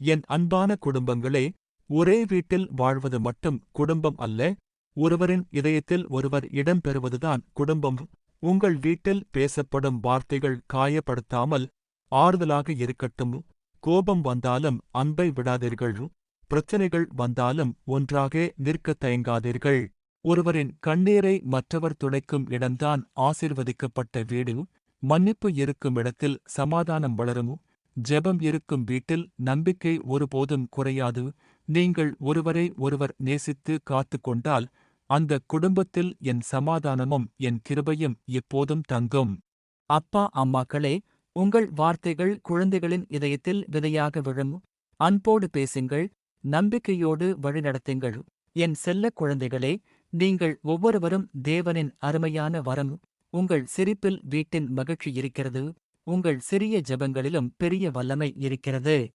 என் அன்பான குடும்பங்களே, ஒரே வீட்டில் வாழ்வது மட்டும் குடும்பம் அல்ல, ஒருவரின் இதயத்தில் ஒருவர் இடம் பெறுவதுதான் குடும்பம். உங்கள் வீட்டில் பேசப்படும் வார்த்தைகள் காயப்படுத்தாமல் ஆறுதலாக இருக்கட்டும். கோபம் வந்தாலும் அன்பை விடாதீர்கள். பிரச்சனைகள் வந்தாலும் ஒன்றாக நிற்கத் தயங்காதீர்கள். ஒருவரின் கண்ணீரை மற்றவர் துடைக்கும் இடம்தான் ஆசீர்வதிக்கப்பட்ட வீடு. மன்னிப்பு இருக்கும் இடத்தில் சமாதானம் வளரும். ஜெபம் இருக்கும் வீட்டில் நம்பிக்கை ஒருபோதும் குறையாது. நீங்கள் ஒருவரை ஒருவர் நேசித்து காத்துக் கொண்டால் அந்த குடும்பத்தில் என் சமாதானமும் என் கிருபையும் எப்போதும் தங்கும். அப்பா அம்மாக்களே, உங்கள் வார்த்தைகள் குழந்தைகளின் இதயத்தில் விதையாக விழும். அன்போடு பேசுங்கள், நம்பிக்கையோடு வழிநடத்துங்கள். என் செல்லக் குழந்தைகளே, நீங்கள் ஒவ்வொருவரும் தேவனின் அருமையான வரம். உங்கள் சிரிப்பில் வீட்டின் மகிழ்ச்சி இருக்கிறது. உங்கள் சிறிய ஜெபங்களிலும் பெரிய வல்லமை இருக்கிறது.